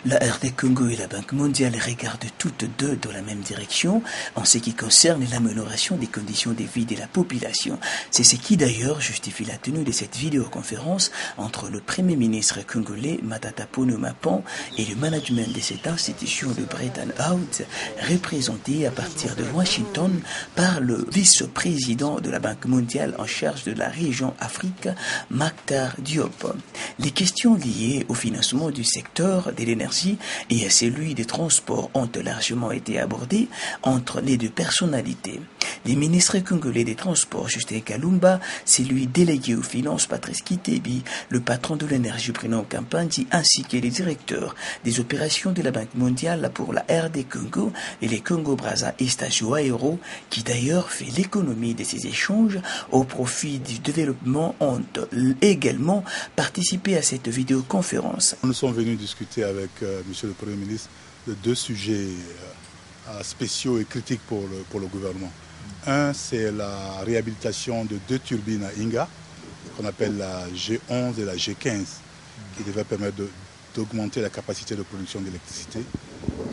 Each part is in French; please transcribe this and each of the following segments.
La RD Congo et la Banque mondiale regardent toutes deux dans la même direction en ce qui concerne l'amélioration des conditions de vie de la population. C'est ce qui d'ailleurs justifie la tenue de cette vidéoconférence entre le Premier ministre congolais Matata Ponyo Mapan et le management de cette institution de Bretton Woods, représenté à partir de Washington par le vice-président de la Banque mondiale en charge de la région Afrique, Mactar Diop. Les questions liées au financement du secteur de l'énergie et à celui des transports ont largement été abordées entre les deux personnalités. Les ministres congolais des Transports, Justin Kalumba, celui délégué aux finances, Patrice Kitebi, le patron de l'énergie, Bruno Kampanzi, ainsi que les directeurs des opérations de la Banque mondiale pour la RD Congo et les Congo-Brazza Estácio Aero, qui d'ailleurs fait l'économie de ces échanges au profit du développement, ont également participé à cette vidéoconférence. Nous sommes venus discuter avec Monsieur le Premier ministre de deux sujets spéciaux et critiques pour le gouvernement. Un, c'est la réhabilitation de deux turbines à Inga, qu'on appelle la G11 et la G15, qui devaient permettre d'augmenter la capacité de production d'électricité.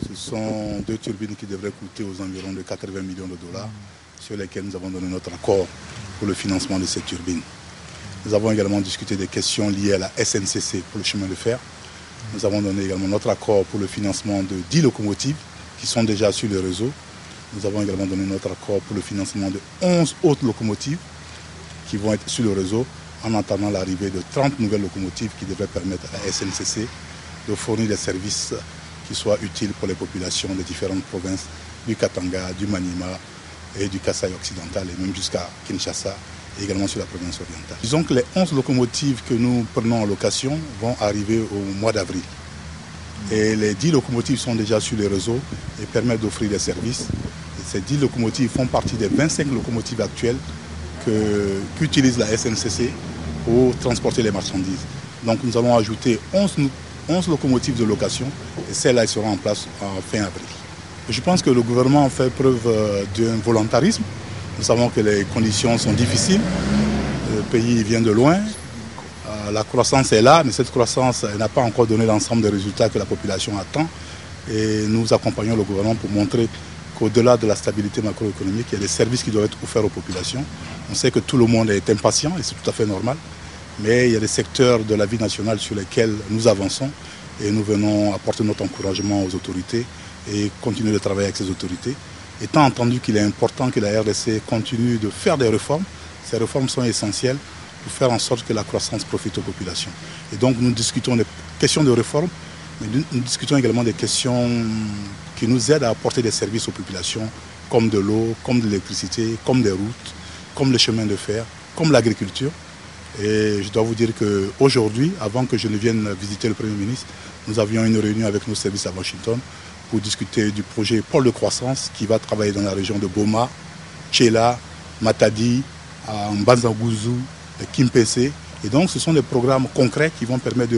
Ce sont deux turbines qui devraient coûter aux environs de 80 millions de dollars, sur lesquelles nous avons donné notre accord pour le financement de ces turbines. Nous avons également discuté des questions liées à la SNCC pour le chemin de fer. Nous avons donné également notre accord pour le financement de 10 locomotives qui sont déjà sur le réseau. Nous avons également donné notre accord pour le financement de 11 autres locomotives qui vont être sur le réseau en attendant l'arrivée de 30 nouvelles locomotives qui devraient permettre à la SNCC de fournir des services qui soient utiles pour les populations des différentes provinces du Katanga, du Maniema et du Kasaï occidental et même jusqu'à Kinshasa et également sur la province orientale. Disons que les 11 locomotives que nous prenons en location vont arriver au mois d'avril. Et les 10 locomotives sont déjà sur les réseaux et permettent d'offrir des services. Et ces 10 locomotives font partie des 25 locomotives actuelles qu'utilise la SNCC pour transporter les marchandises. Donc nous allons ajouter 11 locomotives de location et celles-là seront en place en fin avril. Je pense que le gouvernement fait preuve d'un volontarisme. Nous savons que les conditions sont difficiles. Le pays vient de loin. La croissance est là, mais cette croissance n'a pas encore donné l'ensemble des résultats que la population attend. Et nous accompagnons le gouvernement pour montrer qu'au-delà de la stabilité macroéconomique, il y a des services qui doivent être offerts aux populations. On sait que tout le monde est impatient et c'est tout à fait normal. Mais il y a des secteurs de la vie nationale sur lesquels nous avançons et nous venons apporter notre encouragement aux autorités et continuer de travailler avec ces autorités. Étant entendu qu'il est important que la RDC continue de faire des réformes, ces réformes sont essentielles pour faire en sorte que la croissance profite aux populations. Et donc nous discutons des questions de réforme, mais nous discutons également des questions qui nous aident à apporter des services aux populations, comme de l'eau, comme de l'électricité, comme des routes, comme les chemins de fer, comme l'agriculture. Et je dois vous dire qu'aujourd'hui, avant que je ne vienne visiter le Premier ministre, nous avions une réunion avec nos services à Washington pour discuter du projet Pôle de croissance qui va travailler dans la région de Boma, Tchela, Matadi, Mbanza-Gouzou, Kimpese. Et donc ce sont des programmes concrets qui vont permettre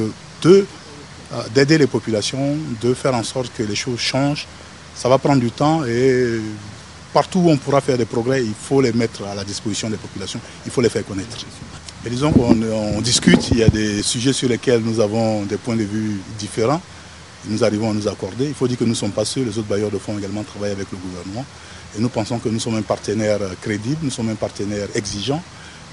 d'aider les populations, de faire en sorte que les choses changent. Ça va prendre du temps et partout où on pourra faire des progrès, il faut les mettre à la disposition des populations, il faut les faire connaître. Et disons qu'on discute, il y a des sujets sur lesquels nous avons des points de vue différents. Nous arrivons à nous accorder. Il faut dire que nous ne sommes pas seuls, les autres bailleurs de fonds également travaillent avec le gouvernement. Et nous pensons que nous sommes un partenaire crédible, nous sommes un partenaire exigeant,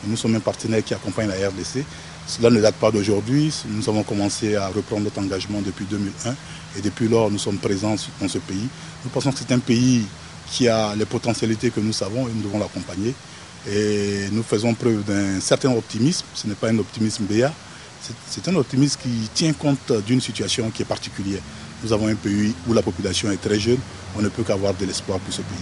et nous sommes un partenaire qui accompagne la RDC. Cela ne date pas d'aujourd'hui, nous avons commencé à reprendre notre engagement depuis 2001 et depuis lors nous sommes présents dans ce pays. Nous pensons que c'est un pays qui a les potentialités que nous savons et nous devons l'accompagner. Et nous faisons preuve d'un certain optimisme, ce n'est pas un optimisme béat, c'est un optimisme qui tient compte d'une situation qui est particulière. Nous avons un pays où la population est très jeune, on ne peut qu'avoir de l'espoir pour ce pays.